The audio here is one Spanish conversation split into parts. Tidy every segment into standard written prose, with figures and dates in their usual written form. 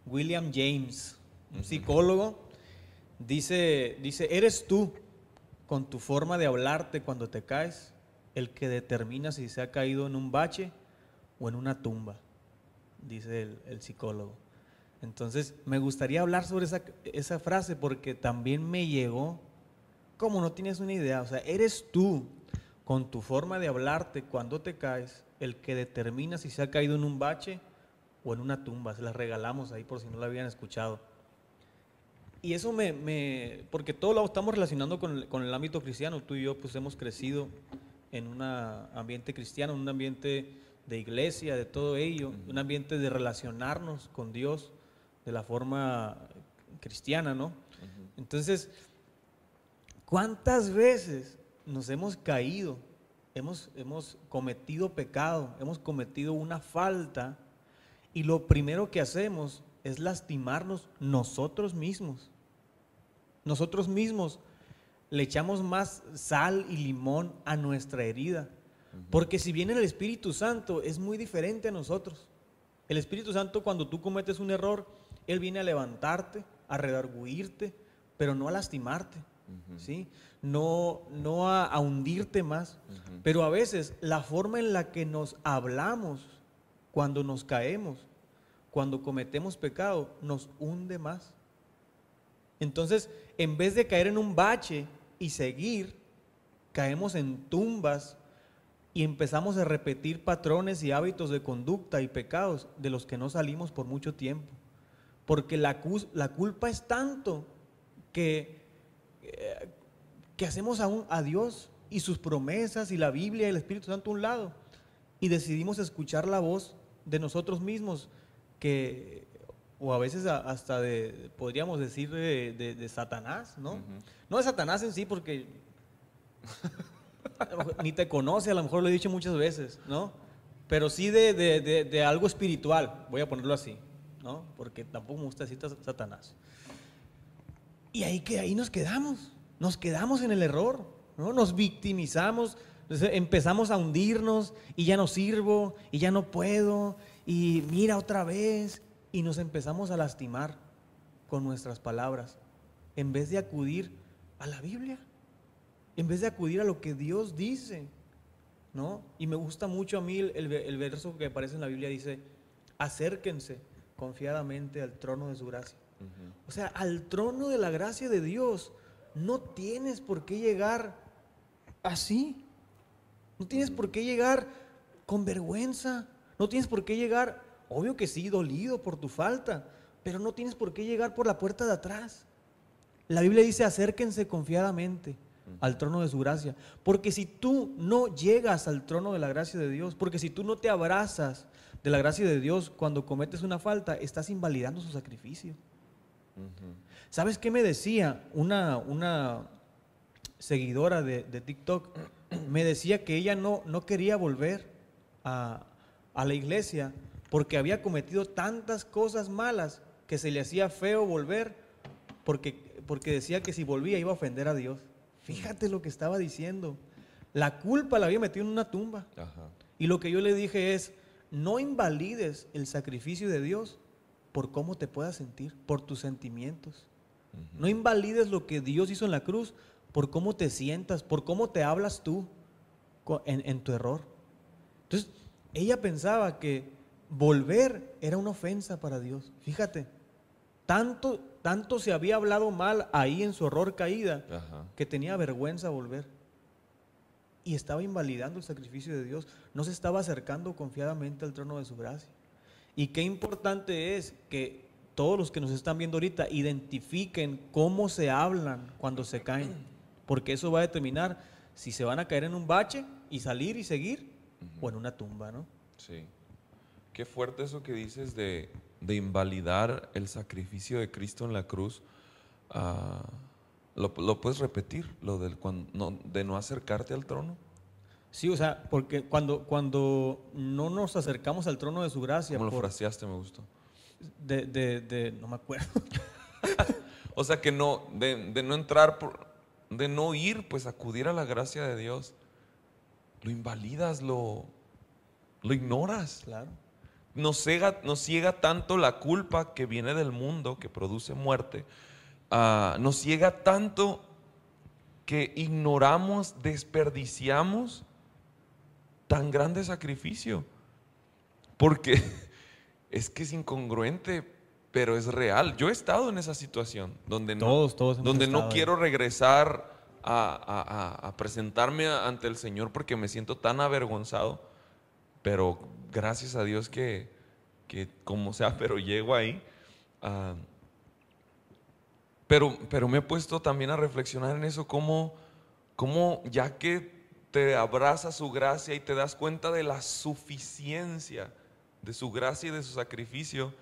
William James, un psicólogo, dice, eres tú, con tu forma de hablarte cuando te caes, el que determina si se ha caído en un bache o en una tumba, dice el psicólogo. Entonces, me gustaría hablar sobre esa frase porque también me llegó, como no tienes una idea, o sea, eres tú, con tu forma de hablarte cuando te caes, el que determina si se ha caído en un bache o en una tumba. Se las regalamos ahí por si no la habían escuchado. Y eso porque todo lo estamos relacionando con el ámbito cristiano. Tú y yo pues hemos crecido en un ambiente cristiano, en un ambiente de iglesia, de todo ello, un ambiente de relacionarnos con Dios de la forma cristiana, ¿no? Entonces, ¿cuántas veces nos hemos caído, hemos cometido pecado, hemos cometido una falta y lo primero que hacemos es lastimarnos nosotros mismos? Nosotros mismos le echamos más sal y limón a nuestra herida, porque si viene el Espíritu Santo es muy diferente a nosotros. El Espíritu Santo, cuando tú cometes un error, Él viene a levantarte, a redarguirte, pero no a lastimarte, ¿sí? No a hundirte más. Pero a veces la forma en la que nos hablamos cuando nos caemos, cuando cometemos pecado, nos hunde más. Entonces, en vez de caer en un bache y seguir, caemos en tumbas y empezamos a repetir patrones y hábitos de conducta y pecados de los que no salimos por mucho tiempo. Porque la culpa es tanto que hacemos a Dios y sus promesas y la Biblia y el Espíritu Santo a un lado y decidimos escuchar la voz de nosotros mismos, o a veces hasta podríamos decir de Satanás, ¿no? No de Satanás en sí, porque ni te conoce, a lo mejor lo he dicho muchas veces, ¿no? Pero sí de algo espiritual, voy a ponerlo así, ¿no? Porque tampoco me gusta decir Satanás. Y ahí nos quedamos en el error, ¿no? Nos victimizamos, empezamos a hundirnos y ya no sirvo y ya no puedo y mira otra vez, y nos empezamos a lastimar con nuestras palabras en vez de acudir a la Biblia, en vez de acudir a lo que Dios dice, ¿no? Y me gusta mucho a mí el verso que aparece en la Biblia, dice: acérquense confiadamente al trono de su gracia. O sea, al trono de la gracia de Dios no tienes por qué llegar así. No tienes por qué llegar con vergüenza. No tienes por qué llegar, obvio que sí, dolido por tu falta, pero no tienes por qué llegar por la puerta de atrás. La Biblia dice: acérquense confiadamente al trono de su gracia. Porque si tú no llegas al trono de la gracia de Dios, porque si tú no te abrazas de la gracia de Dios cuando cometes una falta, estás invalidando su sacrificio. ¿Sabes qué me decía una seguidora de TikTok? Me decía que ella no quería volver a la iglesia porque había cometido tantas cosas malas que se le hacía feo volver, porque decía que si volvía iba a ofender a Dios. Fíjate lo que estaba diciendo. La culpa la había metido en una tumba. Y lo que yo le dije es: no invalides el sacrificio de Dios por cómo te puedas sentir, por tus sentimientos. No invalides lo que Dios hizo en la cruz por cómo te sientas, por cómo te hablas tú en tu error. Entonces, ella pensaba que volver era una ofensa para Dios. Fíjate, tanto se había hablado mal ahí en su error caída, que tenía vergüenza volver. Y estaba invalidando el sacrificio de Dios. No se estaba acercando confiadamente al trono de su gracia. Y qué importante es que todos los que nos están viendo ahorita identifiquen cómo se hablan cuando se caen, porque eso va a determinar si se van a caer en un bache y salir y seguir, o en una tumba, ¿no? Sí. Qué fuerte eso que dices de invalidar el sacrificio de Cristo en la cruz. ¿Lo puedes repetir? Lo de no acercarte al trono. Sí, o sea, porque cuando no nos acercamos al trono de su gracia, ¿Cómo lo fraseaste? Me gustó. No me acuerdo. O sea, que de no entrar, de no ir, pues acudir a la gracia de Dios, lo invalidas, lo ignoras. Claro. nos ciega tanto la culpa que viene del mundo, que produce muerte. Nos ciega tanto que ignoramos, desperdiciamos tan grande sacrificio. Porque es que es incongruente, pero es real. Yo he estado en esa situación donde Todos hemos donde no estado ahí. quiero regresar a presentarme ante el Señor porque me siento tan avergonzado. Pero gracias a Dios que como sea, pero llego ahí. Ah, pero me he puesto también a reflexionar en eso, como ya que te abraza su gracia y te das cuenta de la suficiencia de su gracia y de su sacrificio,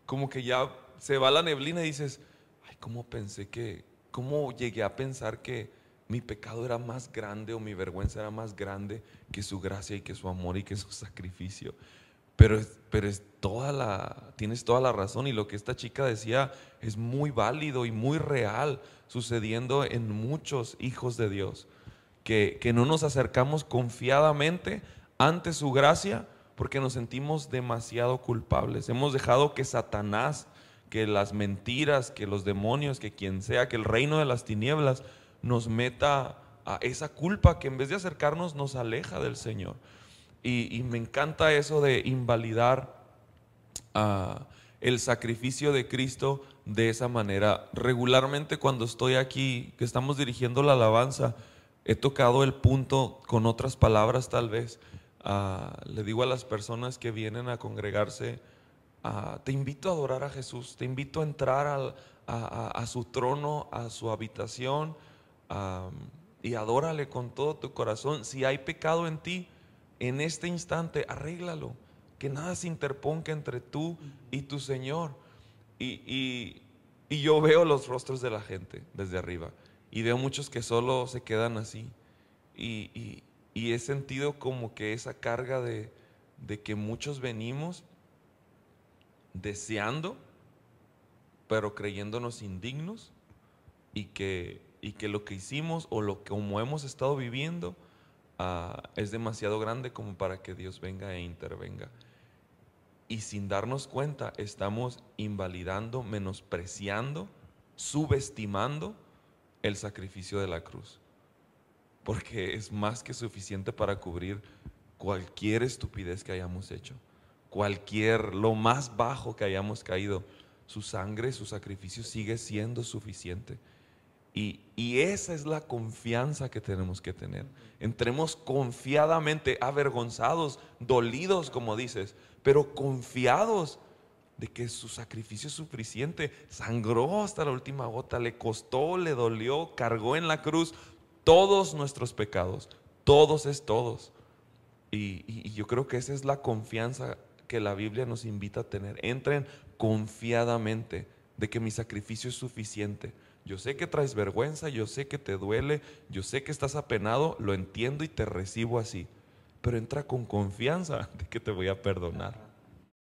como que ya se va la neblina y dices, ay, cómo llegué a pensar que mi pecado era más grande o mi vergüenza era más grande que su gracia y que su amor y que su sacrificio. Pero tienes toda la razón, y lo que esta chica decía es muy válido y muy real, sucediendo en muchos hijos de Dios, que no nos acercamos confiadamente ante su gracia porque nos sentimos demasiado culpables. Hemos dejado que Satanás, que las mentiras, que los demonios, que quien sea, que el reino de las tinieblas nos meta a esa culpa que en vez de acercarnos nos aleja del Señor. Y me encanta eso de invalidar el sacrificio de Cristo de esa manera. Regularmente cuando estoy aquí, que estamos dirigiendo la alabanza, he tocado el punto con otras palabras tal vez. Le digo a las personas que vienen a congregarse, te invito a adorar a Jesús, te invito a entrar a su trono, a su habitación, y adórale con todo tu corazón. Si hay pecado en ti, en este instante, arréglalo. Que nada se interponga entre tú y tu Señor. Y yo veo los rostros de la gente desde arriba. Y veo muchos que solo se quedan así. Y he sentido como que esa carga de que muchos venimos deseando, pero creyéndonos indignos. Y que lo que hicimos o como hemos estado viviendo es demasiado grande como para que Dios venga e intervenga. Y sin darnos cuenta estamos invalidando, menospreciando, subestimando el sacrificio de la cruz, porque es más que suficiente para cubrir cualquier estupidez que hayamos hecho, lo más bajo que hayamos caído. Su sangre, su sacrificio sigue siendo suficiente. Y esa es la confianza que tenemos que tener. Entremos confiadamente, avergonzados, dolidos, como dices, pero confiados de que su sacrificio es suficiente. Sangró hasta la última gota, le costó, le dolió, cargó en la cruz todos nuestros pecados, todos. Y yo creo que esa es la confianza que la Biblia nos invita a tener. Entren confiadamente de que mi sacrificio es suficiente. Yo sé que traes vergüenza, yo sé que te duele, yo sé que estás apenado, lo entiendo y te recibo así. Pero entra con confianza de que te voy a perdonar.